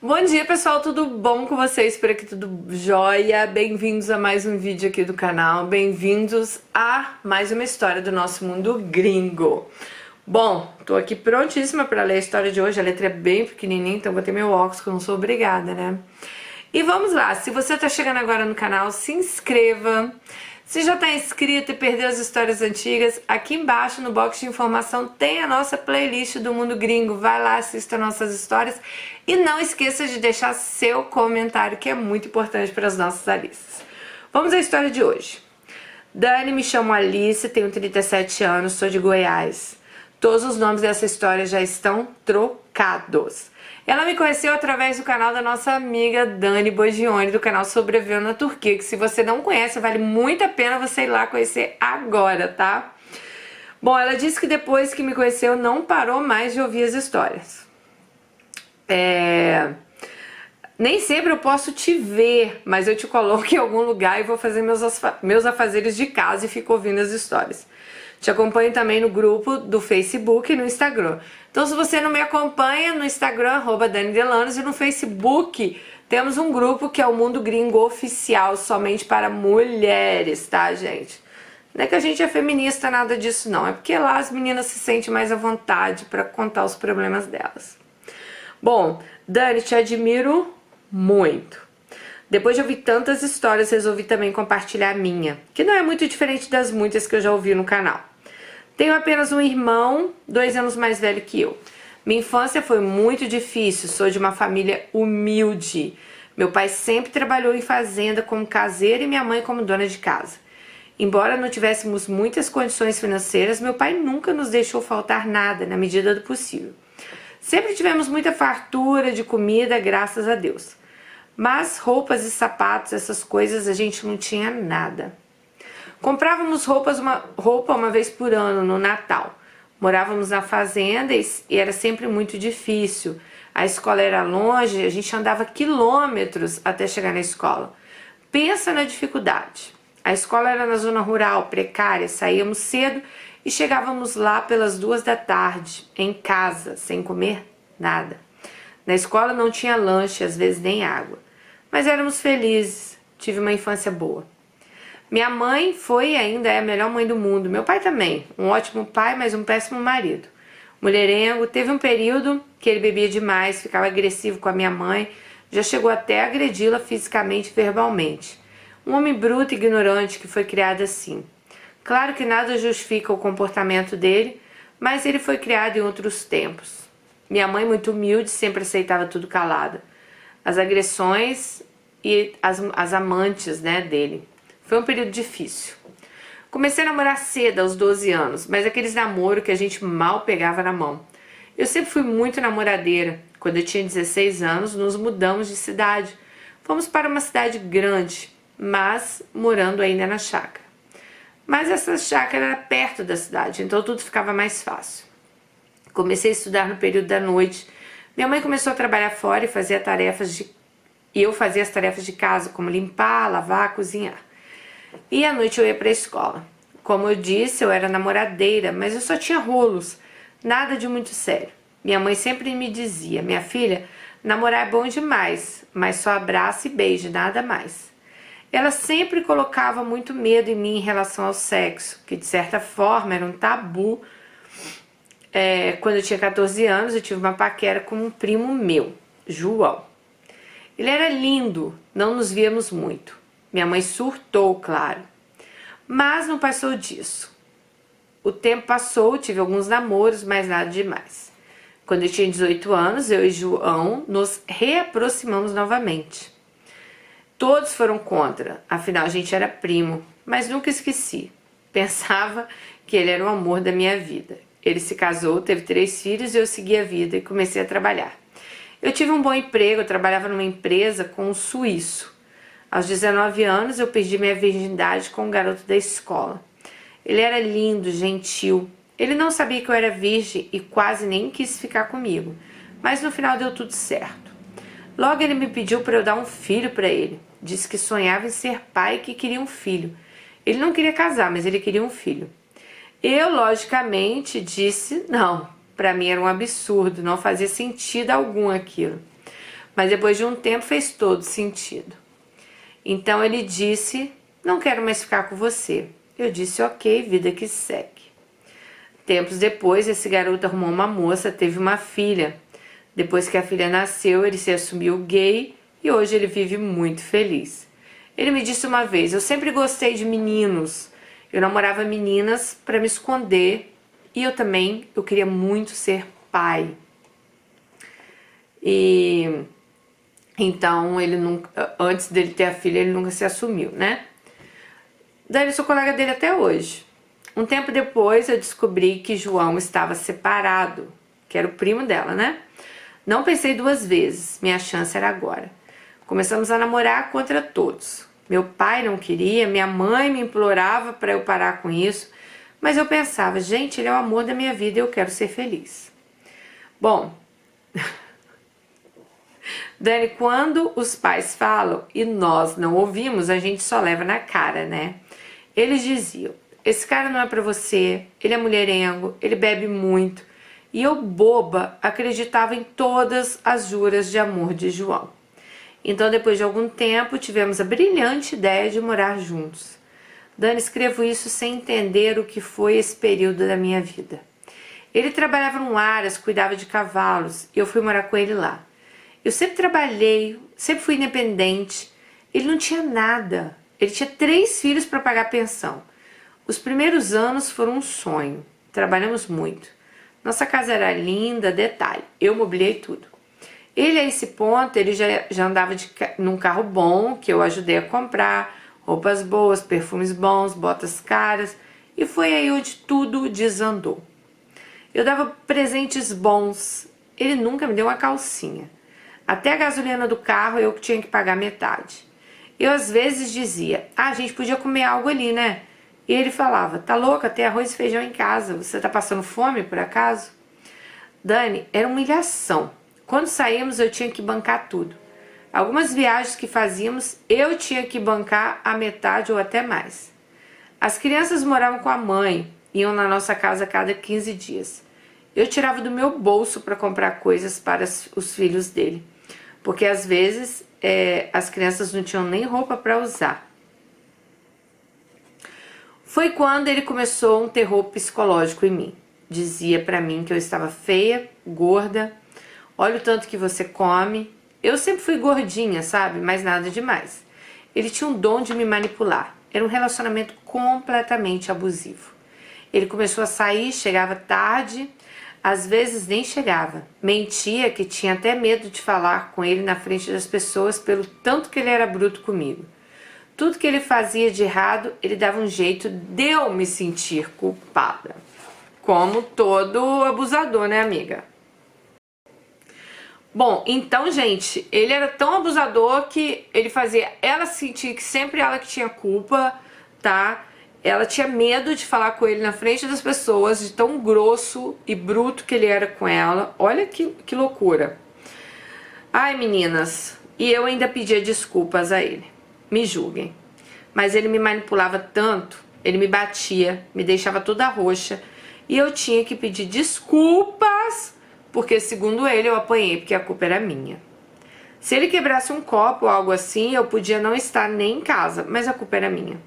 Bom dia, pessoal, tudo bom com vocês? Por aqui tudo jóia? Bem-vindos a mais um vídeo aqui do canal, bem-vindos a mais uma história do nosso mundo gringo. Bom, tô aqui prontíssima para ler a história de hoje, a letra é bem pequenininha, então botei meu óculos que eu não sou obrigada, né? E vamos lá, se você tá chegando agora no canal, se inscreva. Se já está inscrito e perdeu as histórias antigas, aqui embaixo no box de informação tem a nossa playlist do Mundo Gringo. Vai lá, assista nossas histórias e não esqueça de deixar seu comentário, que é muito importante para as nossas Alices. Vamos à história de hoje. Dani, me chamo Alice, tenho 37 anos, sou de Goiás. Todos os nomes dessa história já estão trocados. Ela me conheceu através do canal da nossa amiga Dani Bogione, do canal Sobrevivendo na Turquia, que se você não conhece, vale muito a pena você ir lá conhecer agora, tá? Bom, ela disse que depois que me conheceu, não parou mais de ouvir as histórias. Nem sempre eu posso te ver, mas eu te coloco em algum lugar e vou fazer meus afazeres de casa e fico ouvindo as histórias. Te acompanho também no grupo do Facebook e no Instagram. Então, se você não me acompanha no Instagram, @DaniDelanos, e no Facebook temos um grupo que é o Mundo Gringo Oficial, somente para mulheres, tá, gente? Não é que a gente é feminista, nada disso não. É porque lá as meninas se sentem mais à vontade para contar os problemas delas. Bom, Dani, te admiro muito. Depois de ouvir tantas histórias, resolvi também compartilhar a minha, que não é muito diferente das muitas que eu já ouvi no canal. Tenho apenas um irmão, 2 anos mais velho que eu. Minha infância foi muito difícil, sou de uma família humilde. Meu pai sempre trabalhou em fazenda como caseiro e minha mãe como dona de casa. Embora não tivéssemos muitas condições financeiras, meu pai nunca nos deixou faltar nada, na medida do possível. Sempre tivemos muita fartura de comida, graças a Deus. Mas roupas e sapatos, essas coisas, a gente não tinha nada. Comprávamos roupa uma vez por ano, no Natal. Morávamos na fazenda e era sempre muito difícil. A escola era longe, a gente andava quilômetros até chegar na escola. Pensa na dificuldade. A escola era na zona rural, precária, saíamos cedo e chegávamos lá pelas 2 da tarde, em casa, sem comer nada. Na escola não tinha lanche, às vezes nem água. Mas éramos felizes, tive uma infância boa. Minha mãe foi e ainda é a melhor mãe do mundo. Meu pai também, um ótimo pai, mas um péssimo marido. Mulherengo, teve um período que ele bebia demais, ficava agressivo com a minha mãe, já chegou até a agredi-la fisicamente e verbalmente. Um homem bruto e ignorante que foi criado assim. Claro que nada justifica o comportamento dele, mas ele foi criado em outros tempos. Minha mãe, muito humilde, sempre aceitava tudo calada. As agressões e as amantes, dele. Foi um período difícil. Comecei a namorar cedo, aos 12 anos, mas aqueles namoros que a gente mal pegava na mão. Eu sempre fui muito namoradeira. Quando eu tinha 16 anos, nos mudamos de cidade. Fomos para uma cidade grande, mas morando ainda na chácara. Mas essa chácara era perto da cidade, então tudo ficava mais fácil. Comecei a estudar no período da noite. Minha mãe começou a trabalhar fora e eu fazia as tarefas de casa, como limpar, lavar, cozinhar. E à noite eu ia para a escola. Como eu disse, eu era namoradeira, mas eu só tinha rolos, nada de muito sério. Minha mãe sempre me dizia: minha filha, namorar é bom demais, mas só abraça e beije, nada mais. Ela sempre colocava muito medo em mim em relação ao sexo, que de certa forma era um tabu. Quando eu tinha 14 anos, eu tive uma paquera com um primo meu, João. Ele era lindo, não nos víamos muito. Minha mãe surtou, claro. Mas não passou disso. O tempo passou, tive alguns namoros, mas nada demais. Quando eu tinha 18 anos, eu e João nos reaproximamos novamente. Todos foram contra, afinal a gente era primo, mas nunca esqueci. Pensava que ele era o amor da minha vida. Ele se casou, teve 3 filhos e eu segui a vida e comecei a trabalhar. Eu tive um bom emprego, eu trabalhava numa empresa com um suíço. Aos 19 anos eu perdi minha virgindade com um garoto da escola. Ele era lindo, gentil. Ele não sabia que eu era virgem e quase nem quis ficar comigo. Mas no final deu tudo certo. Logo ele me pediu para eu dar um filho para ele. Disse que sonhava em ser pai e que queria um filho. Ele não queria casar, mas ele queria um filho. Eu, logicamente, disse não. Para mim era um absurdo, não fazia sentido algum aquilo. Mas depois de um tempo fez todo sentido. Então ele disse: não quero mais ficar com você. Eu disse: ok, vida que segue. Tempos depois, esse garoto arrumou uma moça, teve uma filha. Depois que a filha nasceu, ele se assumiu gay e hoje ele vive muito feliz. Ele me disse uma vez: eu sempre gostei de meninos. Eu namorava meninas para me esconder e eu queria muito ser pai. E então ele nunca, antes dele ter a filha, ele nunca se assumiu, né? Daí eu sou colega dele até hoje. Um tempo depois eu descobri que João estava separado, que era o primo dela, né? Não pensei duas vezes, minha chance era agora. Começamos a namorar contra todos. Meu pai não queria, minha mãe me implorava para eu parar com isso, mas eu pensava: gente, ele é o amor da minha vida e eu quero ser feliz. Bom, Dani, quando os pais falam e nós não ouvimos, a gente só leva na cara, né? Eles diziam: esse cara não é pra você, ele é mulherengo, ele bebe muito. E eu, boba, acreditava em todas as juras de amor de João. Então, depois de algum tempo, tivemos a brilhante ideia de morar juntos. Dani, escrevo isso sem entender o que foi esse período da minha vida. Ele trabalhava no Aras, cuidava de cavalos, e eu fui morar com ele lá. Eu sempre trabalhei, sempre fui independente. Ele não tinha nada. Ele tinha 3 filhos para pagar pensão. Os primeiros anos foram um sonho. Trabalhamos muito. Nossa casa era linda, detalhe, eu mobiliei tudo. Ele, a esse ponto, ele já andava num carro bom, que eu ajudei a comprar, roupas boas, perfumes bons, botas caras, e foi aí onde tudo desandou. Eu dava presentes bons, ele nunca me deu uma calcinha. Até a gasolina do carro eu tinha que pagar metade. Eu às vezes dizia: a gente podia comer algo ali, né? E ele falava: tá louca, tem arroz e feijão em casa, você tá passando fome por acaso? Dani, era uma humilhação. Quando saímos eu tinha que bancar tudo. Algumas viagens que fazíamos eu tinha que bancar a metade ou até mais. As crianças moravam com a mãe, iam na nossa casa a cada 15 dias. Eu tirava do meu bolso para comprar coisas para os filhos dele, porque às vezes as crianças não tinham nem roupa para usar. Foi quando ele começou um terror psicológico em mim. Dizia para mim que eu estava feia, gorda, olha o tanto que você come. Eu sempre fui gordinha, sabe? Mas nada demais. Ele tinha um dom de me manipular. Era um relacionamento completamente abusivo. Ele começou a sair, chegava tarde, às vezes nem chegava. Mentia que tinha até medo de falar com ele na frente das pessoas pelo tanto que ele era bruto comigo. Tudo que ele fazia de errado, ele dava um jeito de eu me sentir culpada. Como todo abusador, né, amiga? Bom, então, gente, ele era tão abusador que ele fazia ela sentir que sempre ela que tinha culpa, tá? Ela tinha medo de falar com ele na frente das pessoas, de tão grosso e bruto que ele era com ela. Olha que loucura. Ai, meninas, e eu ainda pedia desculpas a ele. Me julguem. Mas ele me manipulava tanto, ele me batia, me deixava toda roxa, e eu tinha que pedir desculpas, porque segundo ele eu apanhei porque a culpa era minha. Se ele quebrasse um copo ou algo assim, eu podia não estar nem em casa, mas a culpa era minha.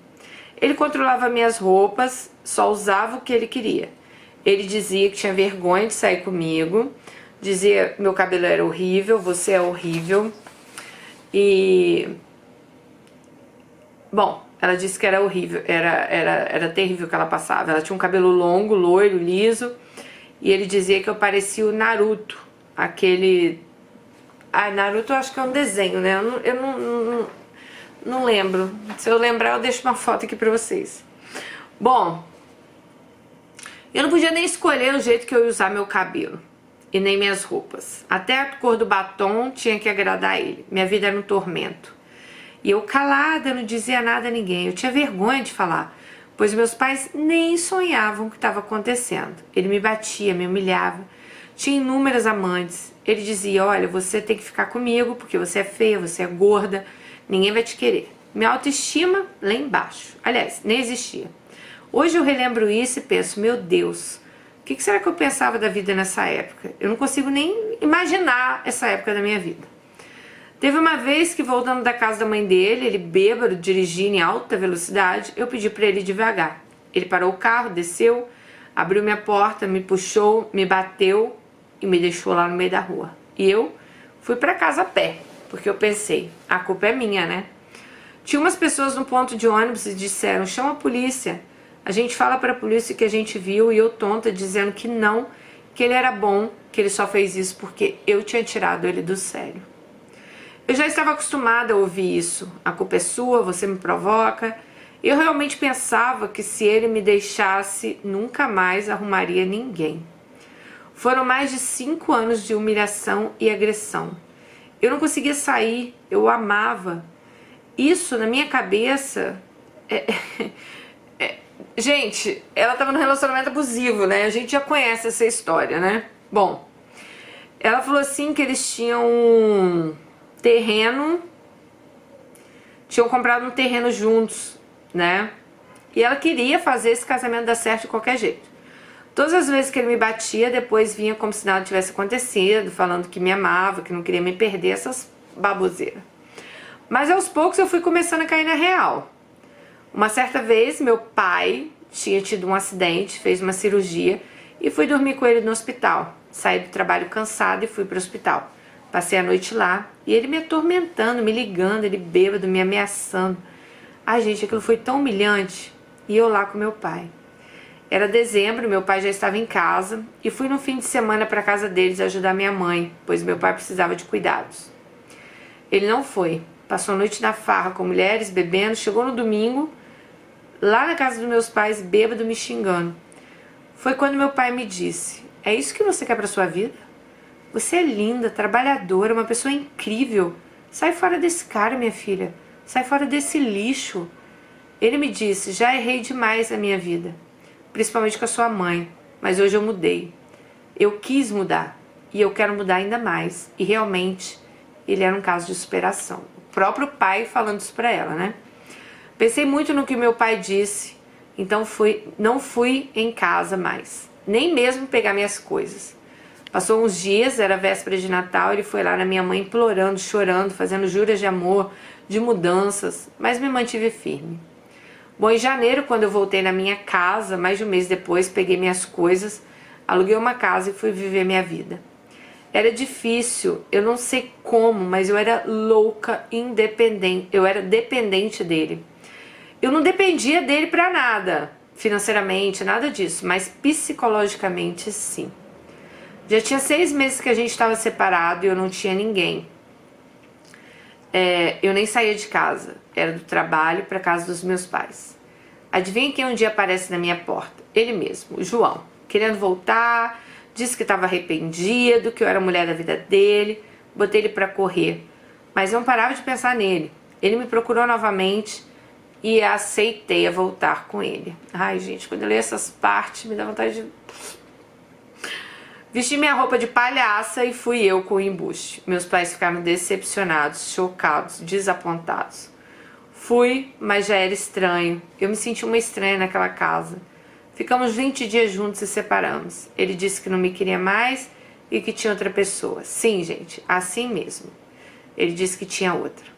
Ele controlava minhas roupas, só usava o que ele queria. Ele dizia que tinha vergonha de sair comigo, dizia meu cabelo era horrível, você é horrível. E bom, ela disse que era horrível, era terrível que ela passava. Ela tinha um cabelo longo, loiro, liso, e ele dizia que eu parecia o Naruto, aquele... Ah, Naruto eu acho que é um desenho, né? Eu não lembro. Se eu lembrar, eu deixo uma foto aqui pra vocês. Bom, eu não podia nem escolher o jeito que eu ia usar meu cabelo e nem minhas roupas. Até a cor do batom tinha que agradar ele. Minha vida era um tormento. E eu calada, não dizia nada a ninguém. Eu tinha vergonha de falar, pois meus pais nem sonhavam o que estava acontecendo. Ele me batia, me humilhava. Tinha inúmeras amantes. Ele dizia: olha, você tem que ficar comigo porque você é feia, você é gorda, ninguém vai te querer. Minha autoestima lá embaixo. Aliás, nem existia. Hoje eu relembro isso e penso: meu Deus, o que será que eu pensava da vida nessa época? Eu não consigo nem imaginar essa época da minha vida. Teve uma vez que, voltando da casa da mãe dele, ele bêbado, dirigindo em alta velocidade, eu pedi para ele ir devagar. Ele parou o carro, desceu, abriu minha porta, me puxou, me bateu e me deixou lá no meio da rua. E eu fui para casa a pé, porque eu pensei, a culpa é minha, né? Tinha umas pessoas no ponto de ônibus e disseram, chama a polícia. A gente fala para a polícia que a gente viu e eu tonta dizendo que não, que ele era bom, que ele só fez isso porque eu tinha tirado ele do sério. Eu já estava acostumada a ouvir isso. A culpa é sua, você me provoca. Eu realmente pensava que se ele me deixasse, nunca mais arrumaria ninguém. Foram mais de 5 anos de humilhação e agressão. Eu não conseguia sair, eu o amava. Isso, na minha cabeça... Gente, ela estava num relacionamento abusivo, né? A gente já conhece essa história, né? Bom, ela falou assim que eles tinham um terreno, tinham comprado um terreno juntos, né? E ela queria fazer esse casamento dar certo de qualquer jeito. Todas as vezes que ele me batia, depois vinha como se nada tivesse acontecido, falando que me amava, que não queria me perder, essas baboseiras. Mas aos poucos eu fui começando a cair na real. Uma certa vez, meu pai tinha tido um acidente, fez uma cirurgia e fui dormir com ele no hospital. Saí do trabalho cansada e fui para o hospital. Passei a noite lá e ele me atormentando, me ligando, ele bêbado, me ameaçando. Ai, gente, aquilo foi tão humilhante. E eu lá com meu pai. Era dezembro, meu pai já estava em casa e fui no fim de semana para a casa deles ajudar minha mãe, pois meu pai precisava de cuidados. Ele não foi. Passou a noite na farra com mulheres, bebendo, chegou no domingo, lá na casa dos meus pais, bêbado, me xingando. Foi quando meu pai me disse, é isso que você quer para sua vida? Você é linda, trabalhadora, uma pessoa incrível. Sai fora desse cara, minha filha. Sai fora desse lixo. Ele me disse, já errei demais na minha vida, principalmente com a sua mãe, mas hoje eu mudei. Eu quis mudar e eu quero mudar ainda mais. E realmente, ele era um caso de superação. O próprio pai falando isso pra ela, né? Pensei muito no que meu pai disse, então não fui em casa mais, nem mesmo pegar minhas coisas. Passou uns dias, era véspera de Natal, ele foi lá na minha mãe implorando, chorando, fazendo juras de amor, de mudanças, mas me mantive firme. Bom, em janeiro, quando eu voltei na minha casa, mais de um mês depois, peguei minhas coisas, aluguei uma casa e fui viver minha vida. Era difícil, eu não sei como, mas eu era louca, independente, eu era dependente dele. Eu não dependia dele pra nada, financeiramente, nada disso, mas psicologicamente sim. Já tinha 6 meses que a gente estava separado e eu não tinha ninguém. Eu nem saía de casa, era do trabalho para casa dos meus pais. Adivinha quem um dia aparece na minha porta? Ele mesmo, o João, querendo voltar, disse que estava arrependido, que eu era a mulher da vida dele, botei ele para correr, mas eu não parava de pensar nele. Ele me procurou novamente e aceitei a voltar com ele. Ai, gente, quando eu leio essas partes, me dá vontade de... Vesti minha roupa de palhaça e fui eu com o embuste. Meus pais ficaram decepcionados, chocados, desapontados. Fui, mas já era estranho. Eu me senti uma estranha naquela casa. Ficamos 20 dias juntos e separamos. Ele disse que não me queria mais e que tinha outra pessoa. Sim, gente, assim mesmo. Ele disse que tinha outra.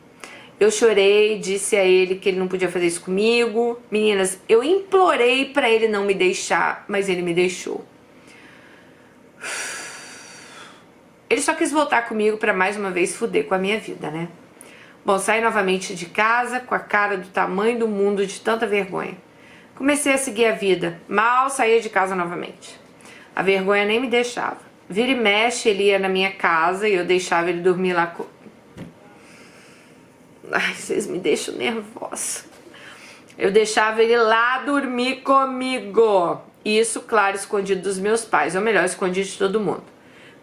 Eu chorei, disse a ele que ele não podia fazer isso comigo. Meninas, eu implorei pra ele não me deixar, mas ele me deixou. Ele só quis voltar comigo pra mais uma vez fuder com a minha vida, né? Bom, saí novamente de casa com a cara do tamanho do mundo de tanta vergonha. Comecei a seguir a vida, mal saía de casa novamente. A vergonha nem me deixava. Vira e mexe, ele ia na minha casa e eu deixava ele dormir lá com... Ai, vocês me deixam nervosa. Eu deixava ele lá dormir comigo. E isso, claro, escondido dos meus pais, ou melhor, escondido de todo mundo.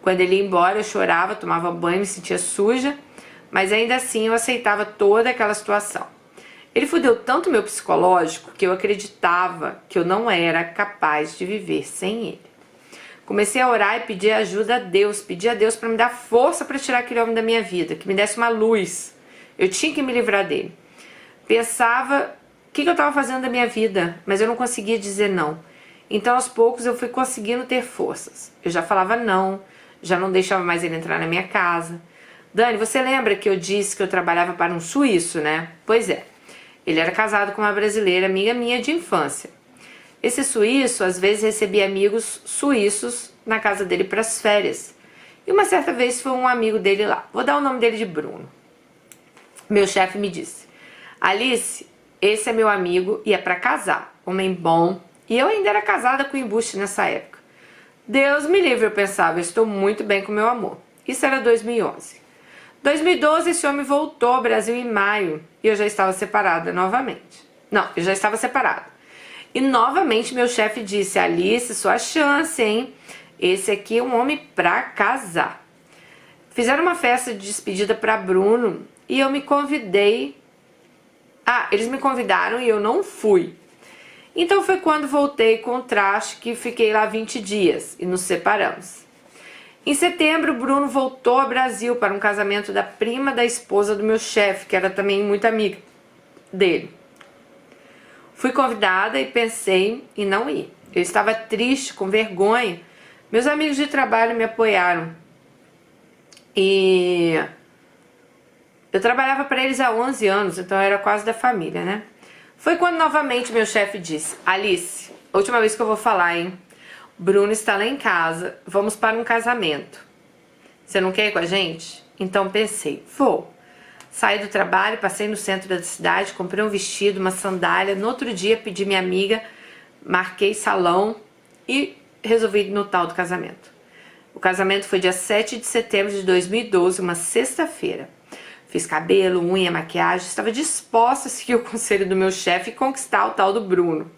Quando ele ia embora, eu chorava, tomava banho, me sentia suja, mas ainda assim eu aceitava toda aquela situação. Ele fudeu tanto meu psicológico que eu acreditava que eu não era capaz de viver sem ele. Comecei a orar e pedir ajuda a Deus, pedir a Deus para me dar força para tirar aquele homem da minha vida, que me desse uma luz. Eu tinha que me livrar dele. Pensava o que eu estava fazendo da minha vida, mas eu não conseguia dizer não. Então aos poucos eu fui conseguindo ter forças. Eu já falava não, já não deixava mais ele entrar na minha casa. Dani, você lembra que eu disse que eu trabalhava para um suíço, né? Pois é, ele era casado com uma brasileira, amiga minha de infância. Esse suíço às vezes recebia amigos suíços na casa dele para as férias. E uma certa vez foi um amigo dele lá. Vou dar o nome dele de Bruno. Meu chefe me disse: Alice, esse é meu amigo e é para casar. Homem bom. E eu ainda era casada com embuste nessa época. Deus me livre, eu pensava, eu estou muito bem com meu amor. Isso era 2011. 2012, esse homem voltou ao Brasil em maio e eu já estava separada novamente. Não, eu já estava separada. E novamente meu chefe disse: Alice, sua chance, hein? Esse aqui é um homem pra casar. Fizeram uma festa de despedida para Bruno e eu me convidei. Eles me convidaram e eu não fui. Então foi quando voltei com o traste que fiquei lá 20 dias e nos separamos. Em setembro, Bruno voltou ao Brasil para um casamento da prima da esposa do meu chefe, que era também muito amiga dele. Fui convidada e pensei em não ir. Eu estava triste, com vergonha. Meus amigos de trabalho me apoiaram. E eu trabalhava para eles há 11 anos, então eu era quase da família, né? Foi quando novamente meu chefe disse: Alice, última vez que eu vou falar, hein? Bruno está lá em casa, vamos para um casamento. Você não quer ir com a gente? Então pensei, vou. Saí do trabalho, passei no centro da cidade, comprei um vestido, uma sandália. No outro dia pedi minha amiga, marquei salão e resolvi ir no tal do casamento. O casamento foi dia 7 de setembro de 2012, uma sexta-feira. Fiz cabelo, unha, maquiagem, estava disposta a seguir o conselho do meu chefe e conquistar o tal do Bruno.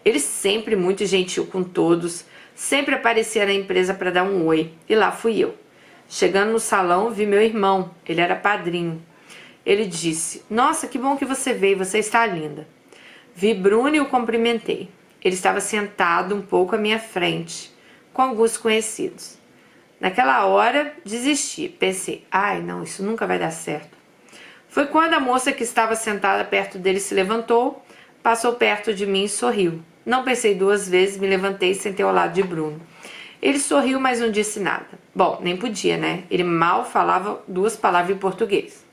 Ele sempre muito gentil com todos, sempre aparecia na empresa para dar um oi, e lá fui eu. Chegando no salão, vi meu irmão, ele era padrinho. Ele disse: Nossa, que bom que você veio, você está linda. Vi Bruno e o cumprimentei. Ele estava sentado um pouco à minha frente, com alguns conhecidos. Naquela hora, desisti, pensei: ai não, isso nunca vai dar certo. Foi quando a moça que estava sentada perto dele se levantou, passou perto de mim e sorriu. Não pensei duas vezes, me levantei e sentei ao lado de Bruno. Ele sorriu, mas não disse nada. Bom, nem podia, né? Ele mal falava duas palavras em português.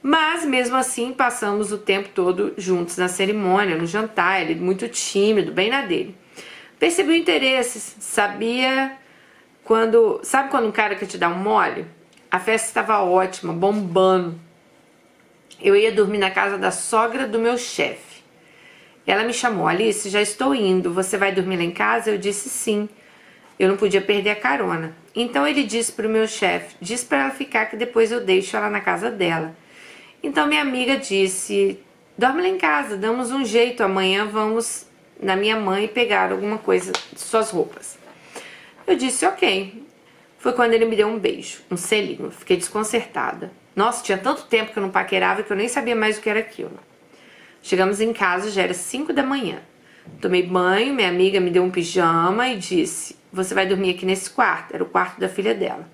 Mas, mesmo assim, passamos o tempo todo juntos na cerimônia, no jantar. Ele muito tímido, bem na dele. Percebi o interesse, sabe quando um cara quer te dar um mole? A festa estava ótima, bombando. Eu ia dormir na casa da sogra do meu chefe. Ela me chamou: Alice, já estou indo, você vai dormir lá em casa? Eu disse sim, eu não podia perder a carona. Então ele disse para o meu chefe: diz para ela ficar que depois eu deixo ela na casa dela. Então minha amiga disse: dorme lá em casa, damos um jeito, amanhã vamos na minha mãe pegar alguma coisa de suas roupas. Eu disse ok. Foi quando ele me deu um beijo, um selinho, fiquei desconcertada. Nossa, tinha tanto tempo que eu não paquerava que eu nem sabia mais o que era aquilo. Chegamos em casa, já era 5 da manhã. Tomei banho, minha amiga me deu um pijama e disse: você vai dormir aqui nesse quarto. Era o quarto da filha dela.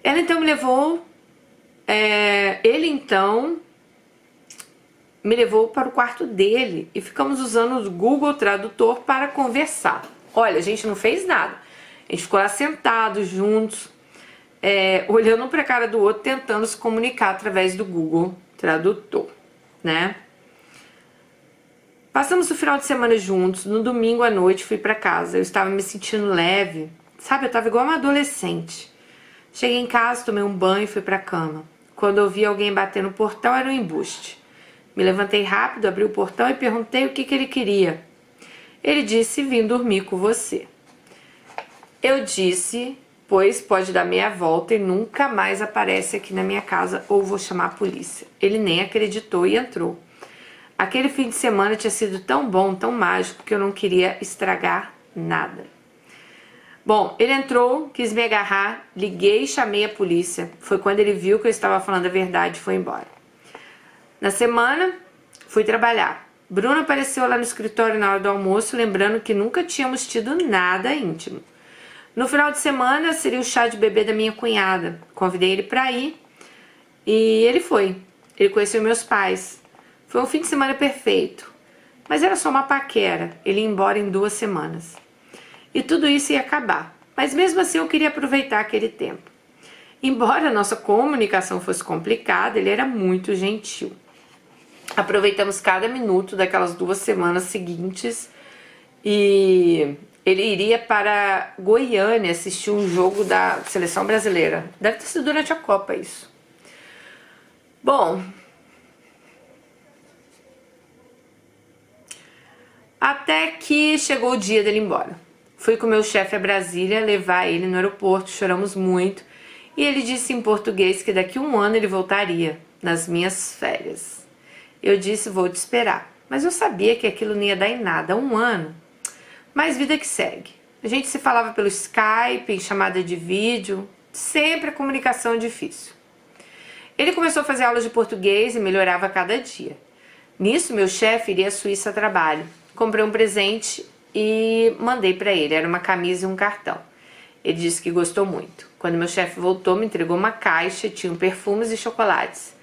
Ela então me levou... ele então me levou para o quarto dele e ficamos usando o Google Tradutor para conversar. Olha, a gente não fez nada. A gente ficou lá sentados juntos, olhando um para a cara do outro, tentando se comunicar através do Google Tradutor, né? Passamos o final de semana juntos. No domingo à noite fui pra casa. Eu estava me sentindo leve. Sabe, eu estava igual uma adolescente. Cheguei em casa, tomei um banho e fui pra cama. Quando eu vi alguém bater no portão, era um embuste. Me levantei rápido, abri o portão e perguntei o que ele queria. Ele disse: vim dormir com você. Eu disse: pois pode dar meia volta e nunca mais aparece aqui na minha casa ou vou chamar a polícia. Ele nem acreditou e entrou. Aquele fim de semana tinha sido tão bom, tão mágico, que eu não queria estragar nada. Bom, ele entrou, quis me agarrar, liguei e chamei a polícia. Foi quando ele viu que eu estava falando a verdade e foi embora. Na semana, fui trabalhar. Bruno apareceu lá no escritório na hora do almoço, lembrando que nunca tínhamos tido nada íntimo. No final de semana, seria o chá de bebê da minha cunhada. Convidei ele para ir e ele foi. Ele conheceu meus pais. Foi um fim de semana perfeito, mas era só uma paquera. Ele ia embora em 2 semanas. E tudo isso ia acabar, mas mesmo assim eu queria aproveitar aquele tempo. Embora a nossa comunicação fosse complicada, ele era muito gentil. Aproveitamos cada minuto daquelas 2 semanas seguintes e ele iria para Goiânia assistir um jogo da seleção brasileira. Deve ter sido durante a Copa isso. Bom, até que chegou o dia dele ir embora. Fui com meu chefe a Brasília levar ele no aeroporto, choramos muito. E ele disse em português que daqui a 1 ano ele voltaria, nas minhas férias. Eu disse, vou te esperar. Mas eu sabia que aquilo não ia dar em nada, 1 ano. Mas vida que segue. A gente se falava pelo Skype, em chamada de vídeo, sempre a comunicação difícil. Ele começou a fazer aulas de português e melhorava a cada dia. Nisso, meu chefe iria à Suíça a trabalho. Comprei um presente e mandei para ele, era uma camisa e um cartão. Ele disse que gostou muito. Quando meu chefe voltou, me entregou uma caixa, tinha perfumes e chocolates.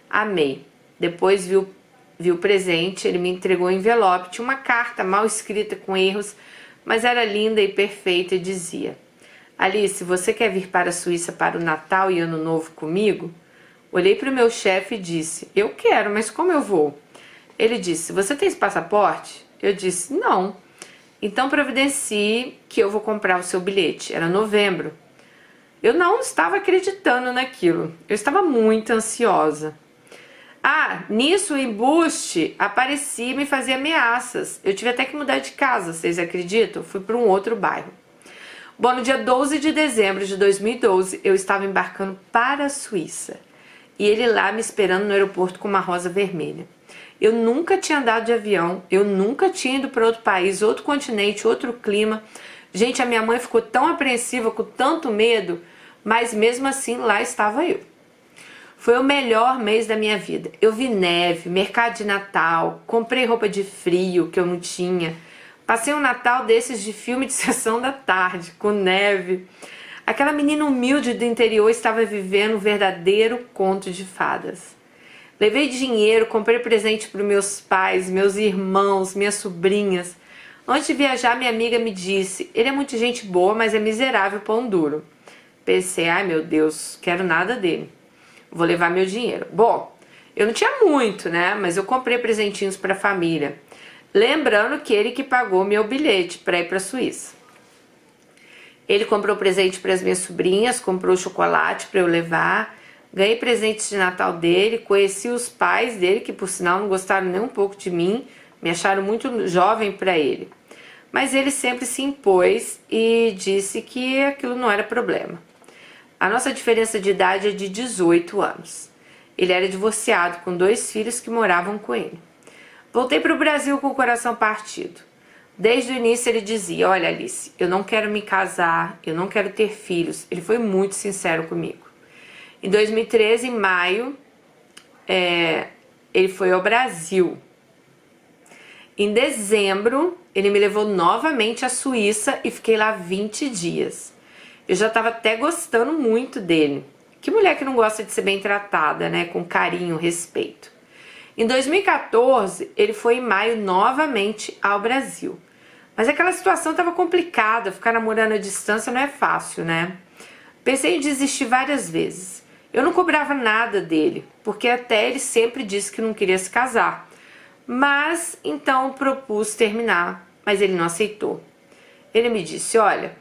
Amei. Depois vi o presente, ele me entregou um envelope, tinha uma carta mal escrita com erros, mas era linda e perfeita e dizia: Alice, você quer vir para a Suíça para o Natal e Ano Novo comigo? Olhei para o meu chefe e disse: eu quero, mas como eu vou? Ele disse: você tem esse passaporte? Eu disse: não. Então providencie que eu vou comprar o seu bilhete. Era novembro. Eu não estava acreditando naquilo. Eu estava muito ansiosa. Nisso o embuste aparecia e me fazia ameaças. Eu tive até que mudar de casa, vocês acreditam? Fui para um outro bairro. Bom, no dia 12 de dezembro de 2012, eu estava embarcando para a Suíça. E ele lá me esperando no aeroporto com uma rosa vermelha. Eu nunca tinha andado de avião, eu nunca tinha ido para outro país, outro continente, outro clima. Gente, a minha mãe ficou tão apreensiva, com tanto medo, mas mesmo assim lá estava eu. Foi o melhor mês da minha vida. Eu vi neve, mercado de Natal, comprei roupa de frio que eu não tinha. Passei um Natal desses de filme de sessão da tarde, com neve. Aquela menina humilde do interior estava vivendo um verdadeiro conto de fadas. Levei dinheiro, comprei presente para os meus pais, meus irmãos, minhas sobrinhas. Antes de viajar, minha amiga me disse: ele é muito gente boa, mas é miserável, pão duro. Pensei: ai meu Deus, quero nada dele. Vou levar meu dinheiro. Bom, eu não tinha muito, né? Mas eu comprei presentinhos para a família. Lembrando que ele que pagou meu bilhete para ir para a Suíça. Ele comprou presente para as minhas sobrinhas, comprou chocolate para eu levar. Ganhei presentes de Natal dele, conheci os pais dele, que por sinal não gostaram nem um pouco de mim, me acharam muito jovem para ele. Mas ele sempre se impôs e disse que aquilo não era problema. A nossa diferença de idade é de 18 anos. Ele era divorciado com 2 filhos que moravam com ele. Voltei para o Brasil com o coração partido. Desde o início ele dizia: olha Alice, eu não quero me casar, eu não quero ter filhos. Ele foi muito sincero comigo. Em 2013, em maio, ele foi ao Brasil. Em dezembro, ele me levou novamente à Suíça e fiquei lá 20 dias. Eu já estava até gostando muito dele. Que mulher que não gosta de ser bem tratada, né? Com carinho, respeito. Em 2014, ele foi em maio novamente ao Brasil. Mas aquela situação estava complicada, ficar namorando à distância não é fácil, né? Pensei em desistir várias vezes. Eu não cobrava nada dele, porque até ele sempre disse que não queria se casar. Mas então propus terminar, mas ele não aceitou. Ele me disse: olha,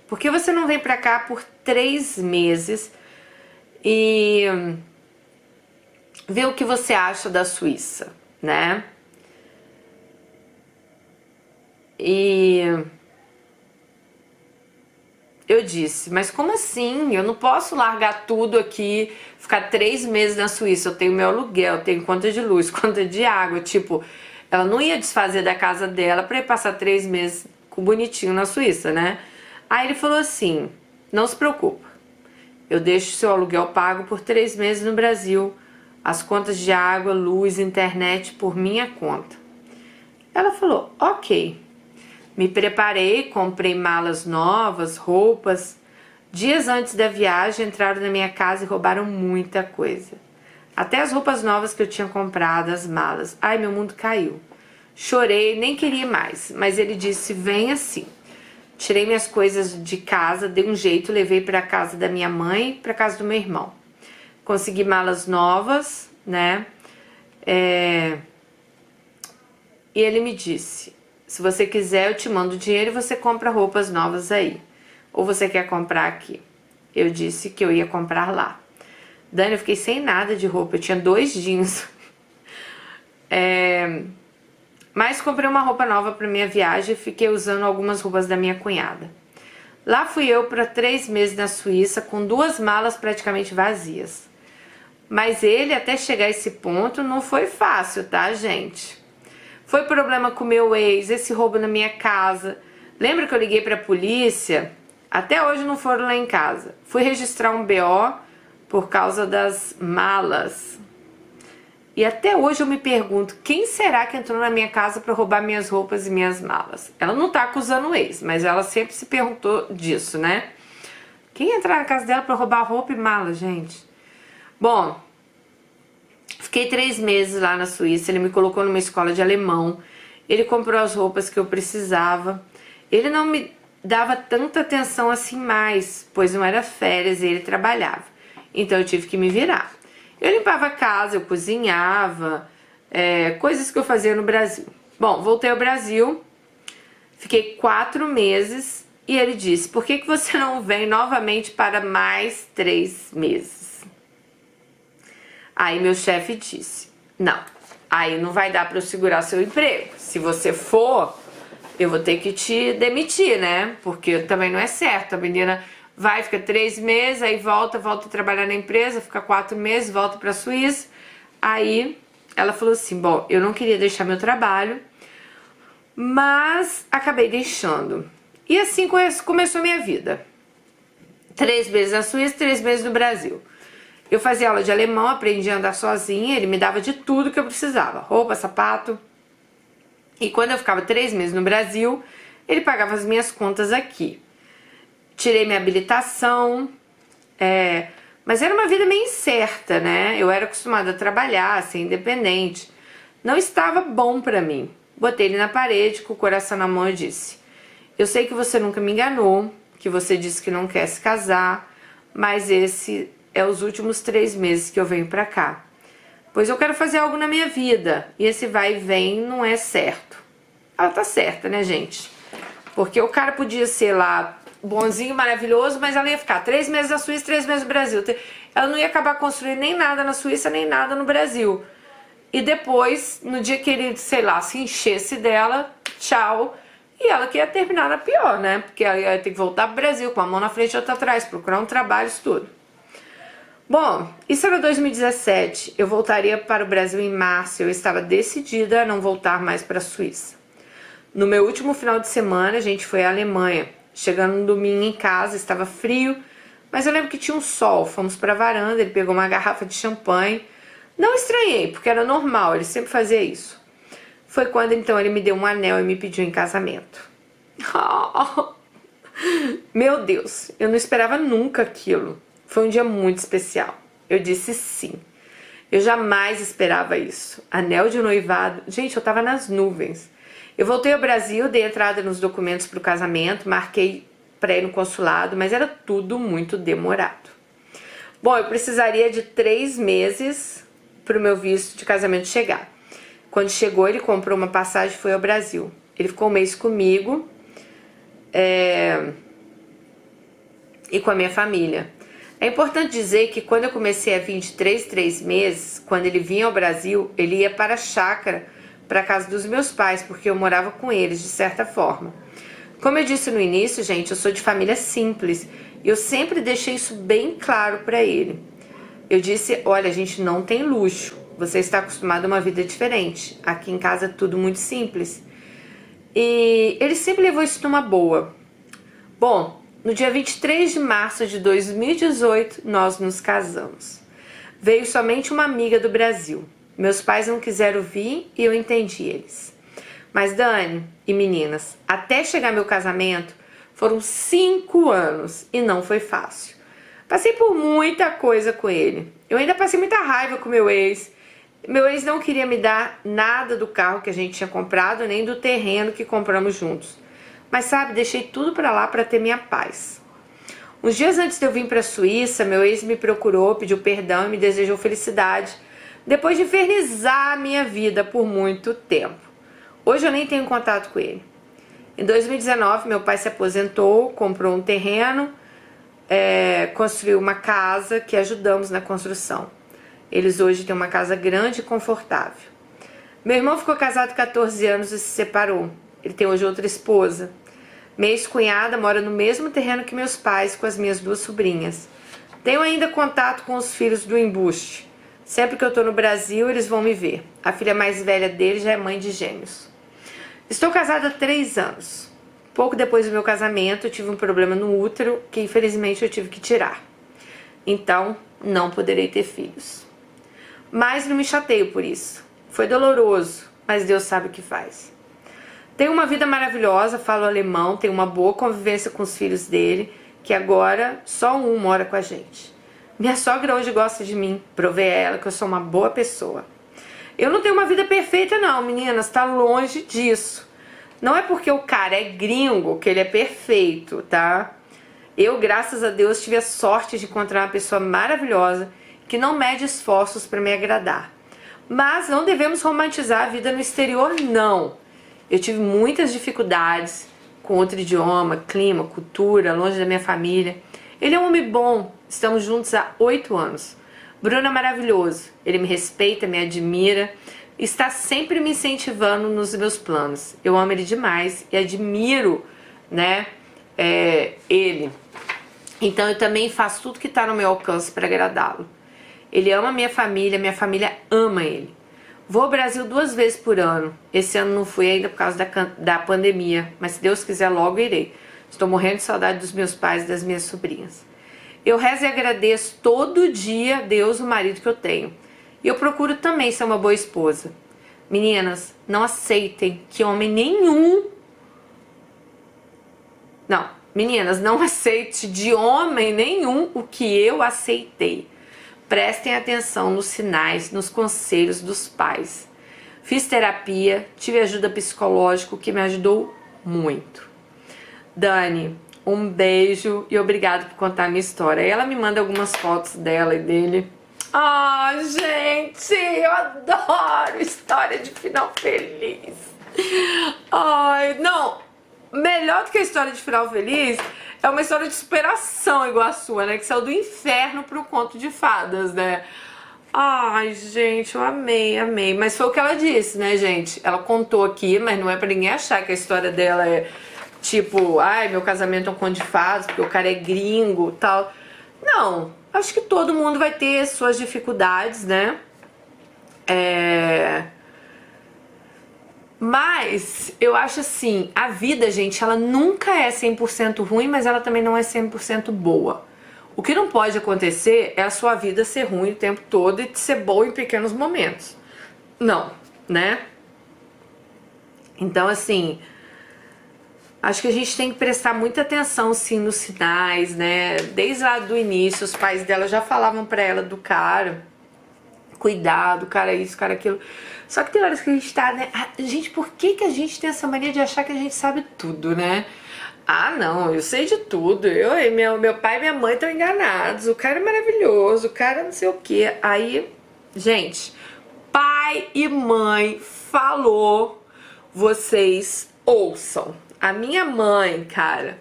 por que você não vem pra cá por 3 meses e vê o que você acha da Suíça, né? E eu disse: mas como assim? Eu não posso largar tudo aqui, ficar 3 meses na Suíça. Eu tenho meu aluguel, eu tenho conta de luz, conta de água. Tipo, ela não ia desfazer da casa dela pra ir passar 3 meses com bonitinho na Suíça, né? Aí ele falou assim: não se preocupa, eu deixo seu aluguel pago por 3 meses no Brasil, as contas de água, luz, internet por minha conta. Ela falou: ok. Me preparei, comprei malas novas, roupas. Dias antes da viagem entraram na minha casa e roubaram muita coisa. Até as roupas novas que eu tinha comprado, as malas. Ai, meu mundo caiu. Chorei, nem queria ir mais, mas ele disse: vem assim. tirei minhas coisas de casa, dei um jeito, levei para casa da minha mãe, para casa do meu irmão. Consegui malas novas, né? E ele me disse: se você quiser, eu te mando dinheiro e você compra roupas novas aí. Ou você quer comprar aqui? Eu disse que eu ia comprar lá. Dani, eu fiquei sem nada de roupa, eu tinha 2 jeans. Mas comprei uma roupa nova para minha viagem e fiquei usando algumas roupas da minha cunhada. Lá fui eu para 3 meses na Suíça com 2 malas praticamente vazias. Mas ele, até chegar a esse ponto, não foi fácil, tá, gente? Foi problema com meu ex, esse roubo na minha casa. Lembra que eu liguei pra polícia? Até hoje não foram lá em casa. Fui registrar um BO por causa das malas. E até hoje eu me pergunto, quem será que entrou na minha casa pra roubar minhas roupas e minhas malas? Ela não tá acusando o ex, mas ela sempre se perguntou disso, né? Quem ia entrar na casa dela pra roubar roupa e mala, gente? Bom, fiquei 3 meses lá na Suíça, ele me colocou numa escola de alemão, ele comprou as roupas que eu precisava, ele não me dava tanta atenção assim mais, pois não era férias e ele trabalhava, então eu tive que me virar. Eu limpava a casa, eu cozinhava, coisas que eu fazia no Brasil. Bom, voltei ao Brasil, fiquei 4 meses e ele disse: por que você não vem novamente para mais 3 meses? Aí meu chefe disse: não, aí não vai dar para eu segurar seu emprego. Se você for, eu vou ter que te demitir, né? Porque também não é certo. A menina vai, fica 3 meses, aí volta a trabalhar na empresa, fica 4 meses, volta pra Suíça. Aí ela falou assim: bom, eu não queria deixar meu trabalho, mas acabei deixando. E assim começou a minha vida. 3 meses na Suíça, 3 meses no Brasil. Eu fazia aula de alemão, aprendi a andar sozinha, ele me dava de tudo que eu precisava, roupa, sapato. E quando eu ficava 3 meses no Brasil, ele pagava as minhas contas aqui. Tirei minha habilitação, mas era uma vida meio incerta, né? Eu era acostumada a trabalhar, a ser independente. Não estava bom pra mim. Botei ele na parede, com o coração na mão e disse: eu sei que você nunca me enganou, que você disse que não quer se casar, mas esse é os últimos 3 meses que eu venho pra cá. Pois eu quero fazer algo na minha vida, e esse vai e vem não é certo. Ela tá certa, né, gente? Porque o cara podia ser lá bonzinho, maravilhoso, mas ela ia ficar 3 meses na Suíça, 3 meses no Brasil. Ela não ia acabar construindo nem nada na Suíça, nem nada no Brasil. E depois, no dia que ele, sei lá, se enchesse dela, tchau. E ela que ia terminar na pior, né? Porque ela ia ter que voltar pro Brasil, com a mão na frente e outra atrás, procurar um trabalho, isso tudo. Bom, isso era 2017. Eu voltaria para o Brasil em março. Eu estava decidida a não voltar mais para a Suíça. No meu último final de semana, a gente foi à Alemanha. Chegando no domingo em casa, estava frio, mas eu lembro que tinha um sol. Fomos para a varanda, ele pegou uma garrafa de champanhe. Não estranhei, porque era normal, ele sempre fazia isso. Foi quando então ele me deu um anel e me pediu em casamento. Oh, meu Deus, eu não esperava nunca aquilo. Foi um dia muito especial. Eu disse sim. Eu jamais esperava isso. Anel de noivado. Gente, eu tava nas nuvens. Eu voltei ao Brasil, dei entrada nos documentos para o casamento, marquei para ir no consulado, mas era tudo muito demorado. Bom, eu precisaria de 3 meses para o meu visto de casamento chegar. Quando chegou, ele comprou uma passagem e foi ao Brasil. Ele ficou 1 mês comigo e com a minha família. É importante dizer que quando eu comecei a vir de 3 meses, quando ele vinha ao Brasil, ele ia para a chácara, para a casa dos meus pais, porque eu morava com eles, de certa forma. Como eu disse no início, gente, eu sou de família simples, e eu sempre deixei isso bem claro para ele. Eu disse: olha, a gente não tem luxo, você está acostumado a uma vida diferente, aqui em casa é tudo muito simples. E ele sempre levou isso numa boa. Bom, no dia 23 de março de 2018, nós nos casamos. Veio somente uma amiga do Brasil. Meus pais não quiseram vir e eu entendi eles. Mas Dani e meninas, até chegar meu casamento, foram 5 anos e não foi fácil. Passei por muita coisa com ele. Eu ainda passei muita raiva com meu ex. Meu ex não queria me dar nada do carro que a gente tinha comprado, nem do terreno que compramos juntos. Mas sabe, deixei tudo pra lá pra ter minha paz. Uns dias antes de eu vir pra Suíça, meu ex me procurou, pediu perdão e me desejou felicidade, depois de infernizar a minha vida por muito tempo. Hoje eu nem tenho contato com ele. Em 2019, meu pai se aposentou, comprou um terreno, construiu uma casa que ajudamos na construção. Eles hoje têm uma casa grande e confortável. Meu irmão ficou casado 14 anos e se separou. Ele tem hoje outra esposa. Minha ex-cunhada mora no mesmo terreno que meus pais, com as minhas 2 sobrinhas. Tenho ainda contato com os filhos do embuste. Sempre que eu tô no Brasil, eles vão me ver. A filha mais velha dele já é mãe de gêmeos. Estou casada há 3 anos. Pouco depois do meu casamento, eu tive um problema no útero que infelizmente eu tive que tirar. Então, não poderei ter filhos. Mas não me chateio por isso. Foi doloroso, mas Deus sabe o que faz. Tenho uma vida maravilhosa, falo alemão, tenho uma boa convivência com os filhos dele, que agora só um mora com a gente. Minha sogra hoje gosta de mim, provei a ela que eu sou uma boa pessoa. Eu não tenho uma vida perfeita não, meninas, tá longe disso. Não é porque o cara é gringo que ele é perfeito, tá? Eu, graças a Deus, tive a sorte de encontrar uma pessoa maravilhosa que não mede esforços para me agradar. Mas não devemos romantizar a vida no exterior, não. Eu tive muitas dificuldades com outro idioma, clima, cultura, longe da minha família. Ele é um homem bom, estamos juntos há 8 anos. Bruno é maravilhoso, ele me respeita, me admira, está sempre me incentivando nos meus planos. Eu amo ele demais e admiro, né, ele. Então eu também faço tudo que está no meu alcance para agradá-lo. Ele ama minha família ama ele. Vou ao Brasil 2 vezes por ano. Esse ano não fui ainda por causa da pandemia, mas se Deus quiser logo irei. Estou morrendo de saudade dos meus pais e das minhas sobrinhas. Eu rezo e agradeço todo dia a Deus o marido que eu tenho. E eu procuro também ser uma boa esposa. Meninas, não aceitem que homem nenhum... Não, meninas, não aceite de homem nenhum o que eu aceitei. Prestem atenção nos sinais, nos conselhos dos pais. Fiz terapia, tive ajuda psicológica que me ajudou muito. Dani, um beijo e obrigado por contar a minha história. E ela me manda algumas fotos dela e dele. Ah, gente, eu adoro história de final feliz. Ai, não, melhor do que a história de final feliz é uma história de superação igual a sua, né? Que saiu do inferno pro conto de fadas, né? Ai, gente, eu amei, amei. Mas foi o que ela disse, né, gente? Ela contou aqui, mas não é pra ninguém achar que a história dela é tipo, ai, meu casamento é um conto de fadas, porque o cara é gringo e tal. Não, acho que todo mundo vai ter suas dificuldades, né? Mas eu acho assim, a vida, gente, ela nunca é 100% ruim, mas ela também não é 100% boa. O que não pode acontecer é a sua vida ser ruim o tempo todo e ser boa em pequenos momentos. Não, né? Então, assim, acho que a gente tem que prestar muita atenção, sim, nos sinais, né? Desde lá do início, os pais dela já falavam pra ela do cara, cuidado, cara isso, cara aquilo. Só que tem horas que a gente tá, né? Gente, por que a gente tem essa mania de achar que a gente sabe tudo, né? Ah, não, eu sei de tudo. Meu pai e minha mãe estão enganados. O cara é maravilhoso, o cara não sei o quê. Aí, gente, pai e mãe falou, vocês ouçam. A minha mãe, cara,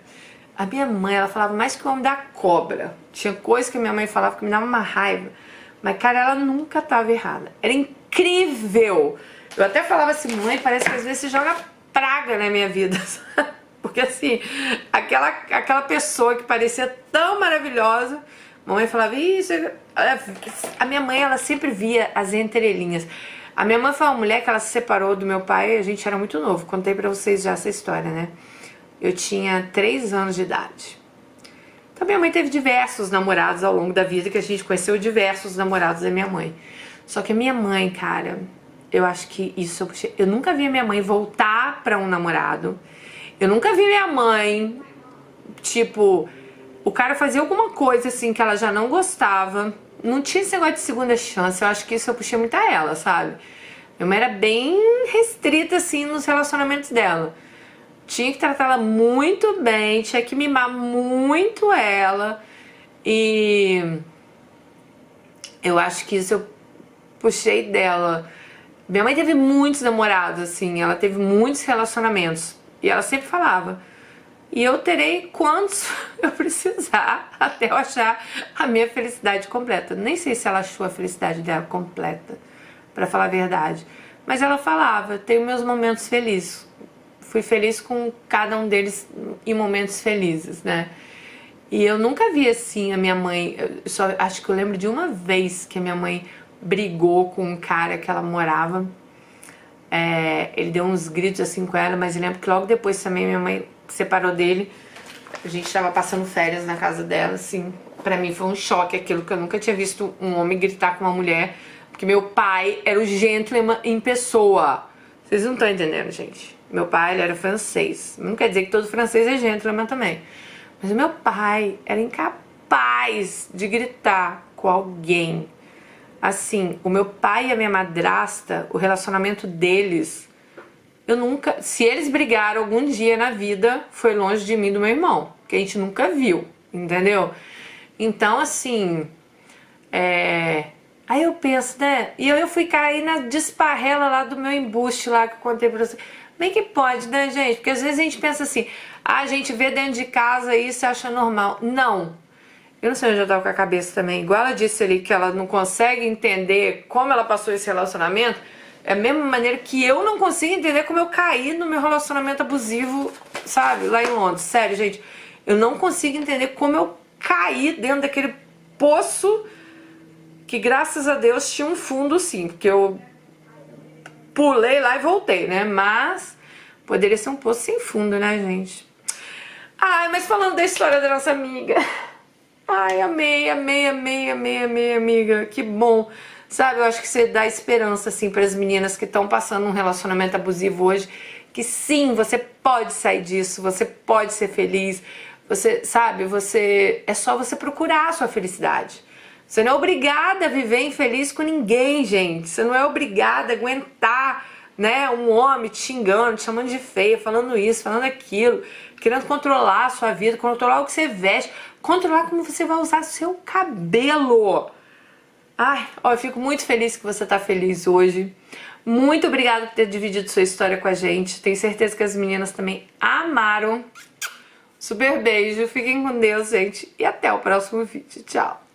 a minha mãe, ela falava mais que o homem da cobra. Tinha coisa que minha mãe falava que me dava uma raiva. Mas, cara, ela nunca tava errada. Era incrível. Eu até falava assim, mãe, parece que às vezes você joga praga na minha vida. Porque, assim, aquela pessoa que parecia tão maravilhosa, mamãe falava, isso... A minha mãe, ela sempre via as entrelinhas. A minha mãe foi uma mulher que ela se separou do meu pai, a gente era muito novo. Contei pra vocês já essa história, né? Eu tinha 3 anos de idade. Então minha mãe teve diversos namorados ao longo da vida, que a gente conheceu diversos namorados da minha mãe. Só que a minha mãe, cara, eu acho que isso... Eu nunca vi a minha mãe voltar pra um namorado. Eu nunca vi minha mãe, tipo... O cara fazia alguma coisa, assim, que ela já não gostava. Não tinha esse negócio de segunda chance. Eu acho que isso eu puxei muito a ela, sabe? Minha mãe era bem restrita, assim, nos relacionamentos dela. tinha que tratar ela muito bem, tinha que mimar muito ela. E eu acho que isso eu puxei dela. Minha mãe teve muitos namorados, assim, ela teve muitos relacionamentos. E ela sempre falava: e eu terei quantos eu precisar até eu achar a minha felicidade completa. Nem sei se ela achou a felicidade dela completa, pra falar a verdade. Mas ela falava: eu tenho meus momentos felizes. Fui feliz com cada um deles em momentos felizes, né? E eu nunca vi assim a minha mãe. Eu só acho que eu lembro de uma vez que a minha mãe brigou com um cara que ela morava. Ele deu uns gritos assim com ela, mas eu lembro que logo depois também minha mãe separou dele. A gente tava passando férias na casa dela, assim. Pra mim foi um choque aquilo, que eu nunca tinha visto um homem gritar com uma mulher. Porque meu pai era o gentleman em pessoa. Vocês não estão entendendo, gente. Meu pai, ele era francês. Não quer dizer que todo francês é gentleman também. Mas o meu pai era incapaz de gritar com alguém. Assim, o meu pai e a minha madrasta, o relacionamento deles, eu nunca... Se eles brigaram algum dia na vida, foi longe de mim e do meu irmão. Que a gente nunca viu, entendeu? Então, assim... Aí eu penso, né? E eu fui cair na desparrela lá do meu embuste lá que eu contei pra você. Bem que pode, né, gente? Porque às vezes a gente pensa assim, a gente vê dentro de casa isso e acha normal. Não. Eu não sei onde eu tava com a cabeça também. Igual ela disse ali que ela não consegue entender como ela passou esse relacionamento. É a mesma maneira que eu não consigo entender como eu caí no meu relacionamento abusivo, sabe? Lá em Londres. Sério, gente. Eu não consigo entender como eu caí dentro daquele poço que, graças a Deus, tinha um fundo sim. Porque eu pulei lá e voltei, né? Mas poderia ser um poço sem fundo, né, gente? Ai, mas falando da história da nossa amiga... Ai, amei, amiga. Que bom. Sabe, eu acho que você dá esperança, assim, para as meninas que estão passando um relacionamento abusivo hoje. Que sim, você pode sair disso, você pode ser feliz. Você, sabe, é só você procurar a sua felicidade. Você não é obrigada a viver infeliz com ninguém, gente. Você não é obrigada a aguentar, né, um homem te xingando, te chamando de feia, falando isso, falando aquilo, querendo controlar a sua vida, controlar o que você veste, controlar como você vai usar seu cabelo. Ai, ó, eu fico muito feliz que você tá feliz hoje. Muito obrigada por ter dividido sua história com a gente. Tenho certeza que as meninas também amaram. Super beijo, fiquem com Deus, gente, e até o próximo vídeo. Tchau!